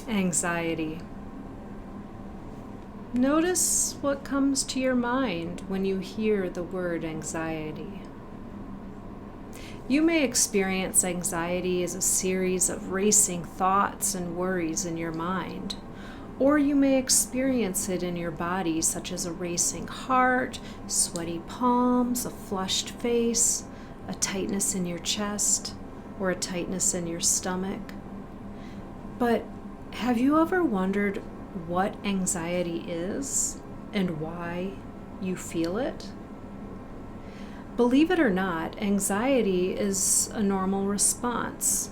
Anxiety. Notice what comes to your mind when you hear the word anxiety. You may experience anxiety as a series of racing thoughts and worries in your mind, or you may experience it in your body, such as a racing heart, sweaty palms, a flushed face, a tightness in your chest, or a tightness in your stomach. But have you ever wondered what anxiety is and why you feel it? Believe it or not, anxiety is a normal response.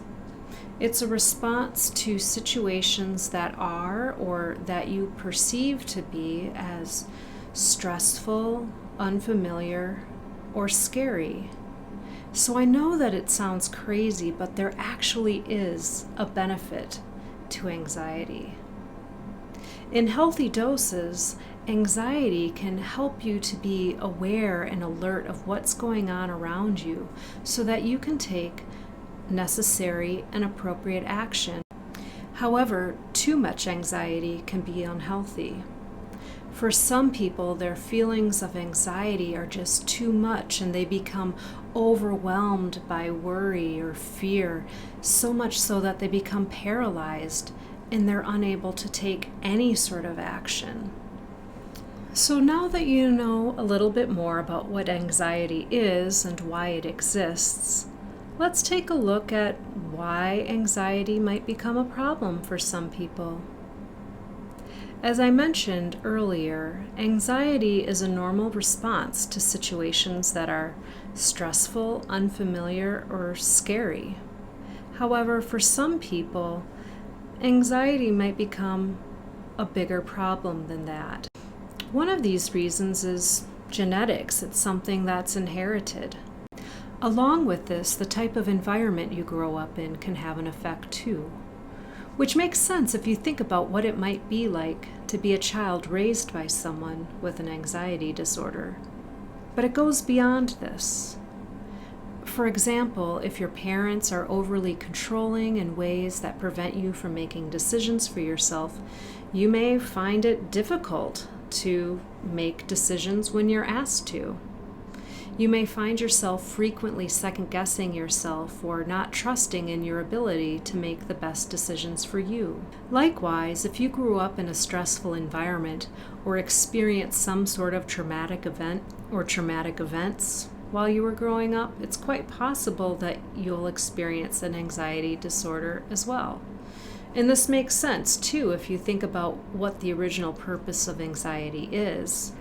It's a response to situations that are or that you perceive to be as stressful, unfamiliar, or scary. So I know that it sounds crazy, but there actually is a benefit to anxiety. In healthy doses, anxiety can help you to be aware and alert of what's going on around you so that you can take necessary and appropriate action. However, too much anxiety can be unhealthy. For some people, their feelings of anxiety are just too much and they become overwhelmed by worry or fear, so much so that they become paralyzed and they're unable to take any sort of action. So now that you know a little bit more about what anxiety is and why it exists, let's take a look at why anxiety might become a problem for some people. As I mentioned earlier, anxiety is a normal response to situations that are stressful, unfamiliar, or scary. However, for some people, anxiety might become a bigger problem than that. One of these reasons is genetics. It's something that's inherited. Along with this, the type of environment you grow up in can have an effect too. Which makes sense if you think about what it might be like to be a child raised by someone with an anxiety disorder. But it goes beyond this. For example, if your parents are overly controlling in ways that prevent you from making decisions for yourself, you may find it difficult to make decisions when you're asked to. You may find yourself frequently second-guessing yourself or not trusting in your ability to make the best decisions for you. Likewise, if you grew up in a stressful environment or experienced some sort of traumatic event or traumatic events while you were growing up, it's quite possible that you'll experience an anxiety disorder as well. And this makes sense, too, if you think about what the original purpose of anxiety is.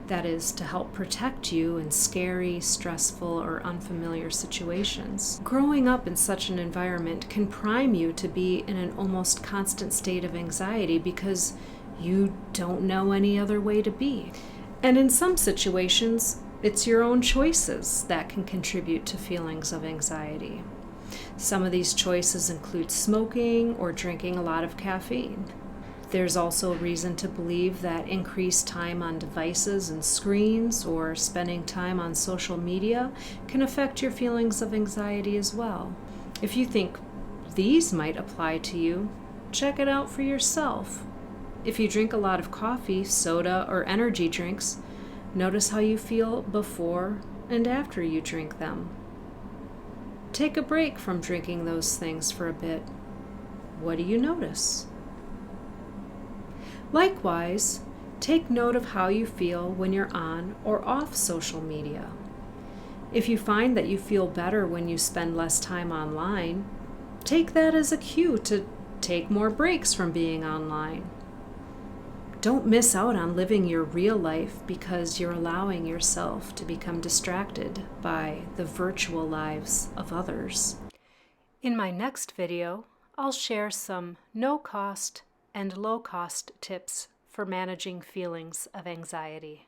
That is, to help protect you in scary, stressful, or unfamiliar situations. Growing up in such an environment can prime you to be in an almost constant state of anxiety because you don't know any other way to be. And in some situations, it's your own choices that can contribute to feelings of anxiety. Some of these choices include smoking or drinking a lot of caffeine. There's also reason to believe that increased time on devices and screens or spending time on social media can affect your feelings of anxiety as well. If you think these might apply to you, check it out for yourself. If you drink a lot of coffee, soda, or energy drinks, notice how you feel before and after you drink them. Take a break from drinking those things for a bit. What do you notice? Likewise, take note of how you feel when you're on or off social media. If you find that you feel better when you spend less time online, take that as a cue to take more breaks from being online. Don't miss out on living your real life because you're allowing yourself to become distracted by the virtual lives of others. In my next video, I'll share some no-cost and low-cost tips for managing feelings of anxiety.